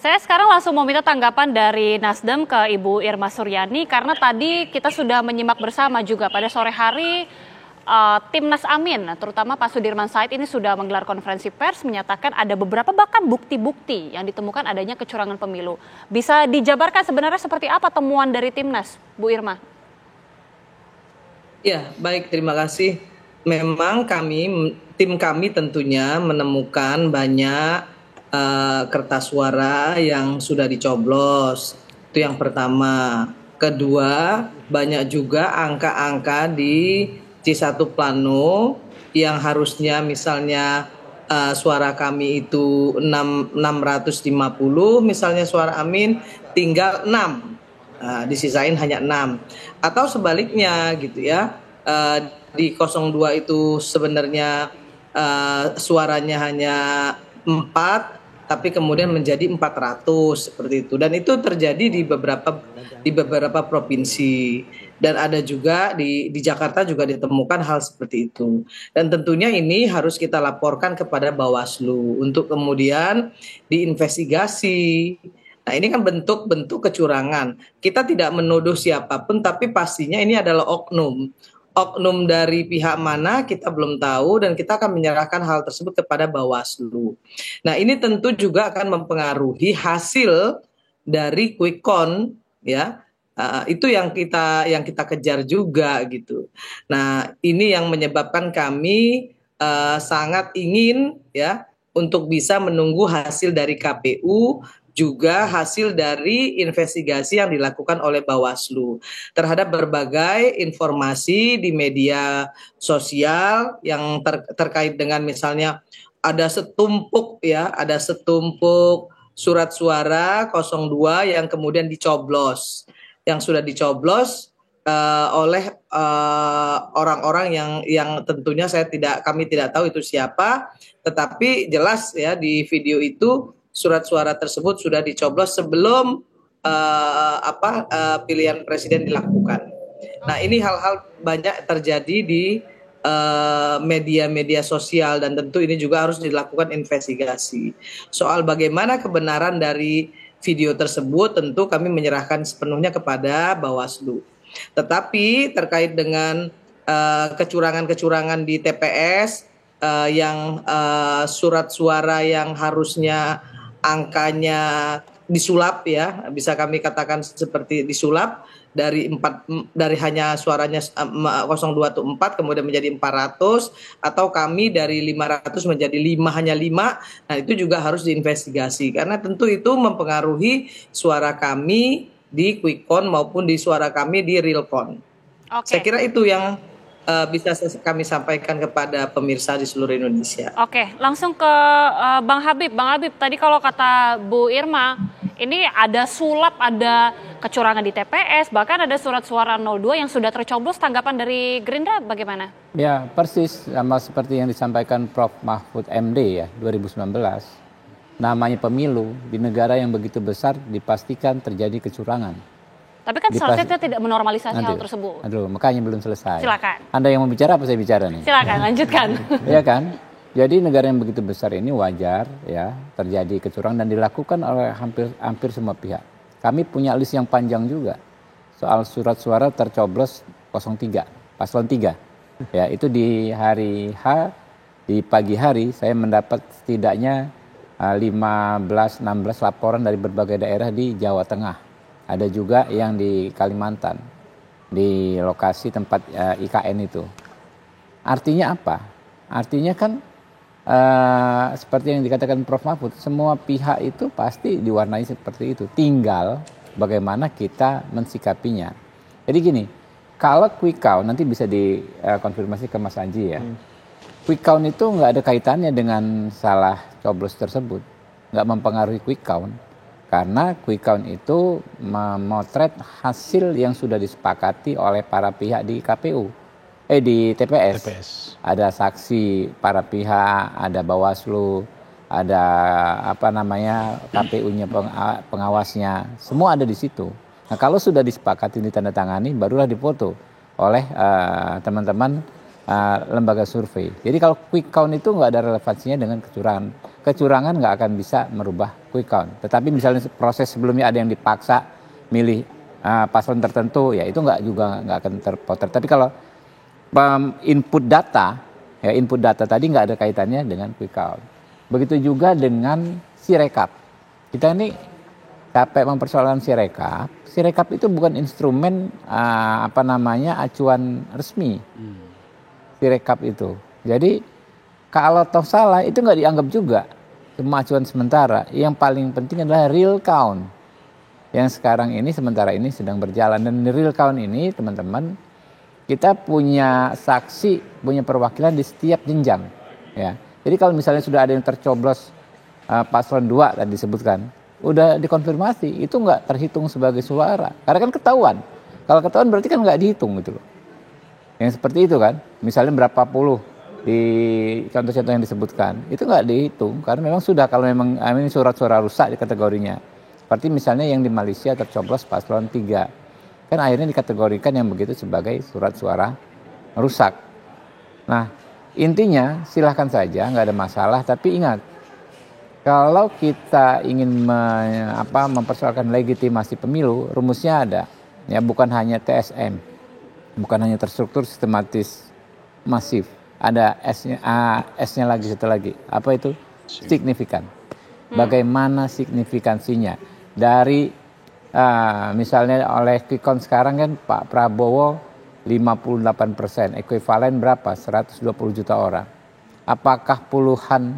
Saya sekarang langsung mau minta tanggapan dari Nasdem ke Ibu Irma Suryani karena tadi kita sudah menyimak bersama juga pada sore hari Timnas Amin, terutama Pak Sudirman Said ini sudah menggelar konferensi pers menyatakan ada beberapa bahkan bukti-bukti yang ditemukan adanya kecurangan pemilu. Bisa dijabarkan sebenarnya seperti apa temuan dari Timnas, Bu Irma? Ya, baik, terima kasih. Memang tim kami tentunya menemukan banyak kertas suara yang sudah dicoblos. Itu yang pertama. Kedua, banyak juga angka-angka di C1 Plano yang harusnya misalnya suara kami itu 650, misalnya suara Amin tinggal 6. Disisain hanya 6. Atau sebaliknya gitu ya. Di 02 itu sebenarnya suaranya hanya 4, tapi kemudian menjadi 400 seperti itu, dan itu terjadi di beberapa provinsi, dan ada juga di Jakarta juga ditemukan hal seperti itu, dan tentunya ini harus kita laporkan kepada Bawaslu untuk kemudian diinvestigasi. Nah, ini kan bentuk-bentuk kecurangan. Kita tidak menuduh siapapun, tapi pastinya ini adalah oknum. Oknum dari pihak mana kita belum tahu, dan kita akan menyerahkan hal tersebut kepada Bawaslu. Nah, ini tentu juga akan mempengaruhi hasil dari quick count, ya. Itu yang kita kejar juga gitu. Nah, ini yang menyebabkan kami sangat ingin ya untuk bisa menunggu hasil dari KPU, juga hasil dari investigasi yang dilakukan oleh Bawaslu terhadap berbagai informasi di media sosial yang terkait dengan misalnya ada setumpuk surat suara 02 yang kemudian dicoblos, yang sudah dicoblos oleh orang-orang yang tentunya kami tidak tahu itu siapa, tetapi jelas ya di video itu surat suara tersebut sudah dicoblos sebelum pilihan presiden dilakukan. Nah, ini hal-hal banyak terjadi di media-media sosial, dan tentu ini juga harus dilakukan investigasi. Soal bagaimana kebenaran dari video tersebut tentu kami menyerahkan sepenuhnya kepada Bawaslu. Tetapi terkait dengan kecurangan-kecurangan di TPS yang surat suara yang harusnya angkanya disulap, ya bisa kami katakan seperti disulap dari hanya suaranya 02 itu 4 kemudian menjadi 400, atau kami dari 500 menjadi 5 hanya 5. Nah, itu juga harus diinvestigasi karena tentu itu mempengaruhi suara kami di quick count maupun di suara kami di real count. Saya kira itu yang bisa kami sampaikan kepada pemirsa di seluruh Indonesia. Oke, langsung ke Bang Habib. Bang Habib, tadi kalau kata Bu Irma, ini ada sulap, ada kecurangan di TPS, bahkan ada surat suara 02 yang sudah tercoblos. Tanggapan dari Gerindra bagaimana? Ya, persis sama seperti yang disampaikan Prof. Mahfud MD ya, 2019. Namanya pemilu, di negara yang begitu besar dipastikan terjadi kecurangan. Tapi kan seharusnya kita tidak menormalisasi hal tersebut. Makanya belum selesai. Silakan. Anda yang mau bicara apa saya bicara nih? Silakan, lanjutkan. Iya kan? Jadi negara yang begitu besar ini wajar ya terjadi kecurangan dan dilakukan oleh hampir semua pihak. Kami punya list yang panjang juga soal surat suara tercoblos 03, paslon 3. Ya, itu di hari H, di pagi hari saya mendapat setidaknya 15-16 laporan dari berbagai daerah di Jawa Tengah. Ada juga yang di Kalimantan, di lokasi tempat IKN itu. Artinya apa? Artinya kan seperti yang dikatakan Prof. Mahfud, semua pihak itu pasti diwarnai seperti itu. Tinggal bagaimana kita mensikapinya. Jadi gini, kalau quick count, nanti bisa dikonfirmasi ke Mas Anji ya. Quick count itu nggak ada kaitannya dengan salah coblos tersebut. Nggak mempengaruhi quick count. Karena quick count itu memotret hasil yang sudah disepakati oleh para pihak di KPU, di TPS. Ada saksi para pihak, ada Bawaslu, ada KPU-nya pengawasnya, semua ada di situ. Nah, kalau sudah disepakati ditandatangani, barulah dipoto oleh teman-teman lembaga survei. Jadi kalau quick count itu nggak ada relevansinya dengan kecurangan. kecurangan nggak akan bisa merubah quick count. Tetapi misalnya proses sebelumnya ada yang dipaksa milih paslon tertentu, ya itu nggak akan terpotret. Tapi kalau input data tadi nggak ada kaitannya dengan quick count. Begitu juga dengan Sirekap. Kita ini capek mempersoalkan Sirekap. Sirekap itu bukan instrumen acuan resmi. Sirekap itu. Jadi kalau toh salah itu nggak dianggap juga cuma acuan sementara. Yang paling penting adalah real count. Yang sekarang ini sementara ini sedang berjalan, dan real count ini teman-teman, kita punya saksi, punya perwakilan di setiap jenjang, ya. Jadi kalau misalnya sudah ada yang tercoblos paslon 2 tadi disebutkan, udah dikonfirmasi, itu nggak terhitung sebagai suara, karena kan ketahuan. Kalau ketahuan berarti kan nggak dihitung gitu loh. Yang seperti itu kan, misalnya berapa puluh di contoh-contoh yang disebutkan, itu nggak dihitung karena memang sudah, kalau memang ini surat-suara rusak di kategorinya. Seperti misalnya yang di Malaysia tercoblos paslon 3. Kan akhirnya dikategorikan yang begitu sebagai surat suara rusak. Nah, intinya silahkan saja, nggak ada masalah. Tapi ingat, kalau kita ingin mempersoalkan legitimasi pemilu, rumusnya ada. Ya, bukan hanya TSM, bukan hanya terstruktur, sistematis, masif. Ada S-nya lagi, satu lagi. Apa itu? Signifikan. Bagaimana signifikansinya? Dari misalnya oleh quick count sekarang kan Pak Prabowo 58%, ekuivalen berapa? 120 juta orang. Apakah puluhan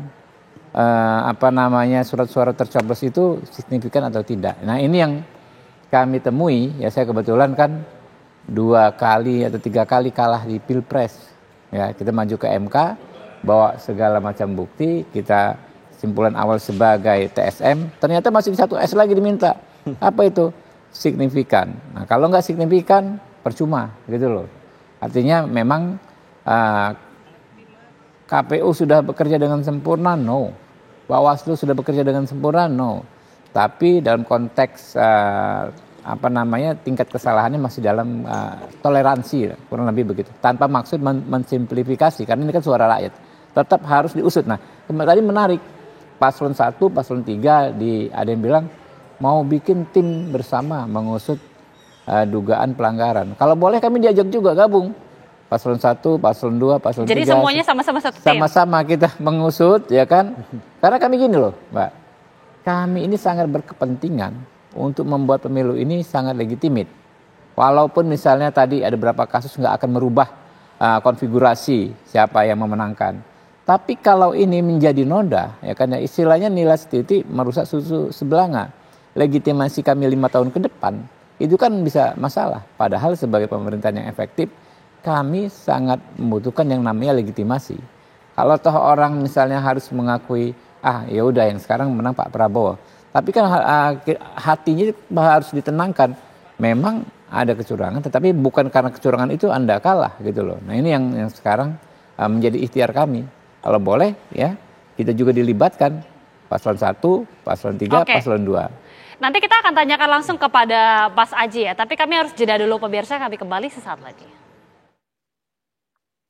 surat suara tercoblos itu signifikan atau tidak? Nah, ini yang kami temui, ya saya kebetulan kan 2 kali atau 3 kali kalah di Pilpres. Ya, kita maju ke MK, bawa segala macam bukti, kita simpulan awal sebagai TSM, ternyata masih 1 S lagi diminta. Apa itu? Signifikan. Nah, kalau nggak signifikan, percuma gitu loh. Artinya memang KPU sudah bekerja dengan sempurna? No. Bawaslu sudah bekerja dengan sempurna? No. Tapi dalam konteks tingkat kesalahannya masih dalam toleransi, kurang lebih begitu. Tanpa maksud mensimplifikasi, karena ini kan suara rakyat. Tetap harus diusut. Nah, tadi menarik. Paslon 1, paslon 3 ada yang bilang mau bikin tim bersama mengusut dugaan pelanggaran. Kalau boleh kami diajak juga gabung. Paslon 1, paslon 2, paslon 3. Jadi semuanya sama-sama satu tim. Sama-sama kita mengusut, ya kan? Karena kami gini loh, Mbak. Kami ini sangat berkepentingan untuk membuat pemilu ini sangat legitimit. Walaupun misalnya tadi ada beberapa kasus nggak akan merubah konfigurasi siapa yang memenangkan. Tapi kalau ini menjadi noda, ya kan, istilahnya nilai setitik merusak susu sebelanga. Legitimasi kami 5 tahun ke depan, itu kan bisa masalah. Padahal sebagai pemerintahan yang efektif, kami sangat membutuhkan yang namanya legitimasi. Kalau toh orang misalnya harus mengakui, ya udah yang sekarang menang Pak Prabowo. Tapi kan hatinya harus ditenangkan. Memang ada kecurangan, tetapi bukan karena kecurangan itu Anda kalah gitu loh. Nah, ini yang sekarang menjadi ikhtiar kami. Kalau boleh ya, kita juga dilibatkan paslon 1, paslon 3, paslon 2. Nanti kita akan tanyakan langsung kepada Mas Aji ya, tapi kami harus jeda dulu pemirsa, kami kembali sesaat lagi.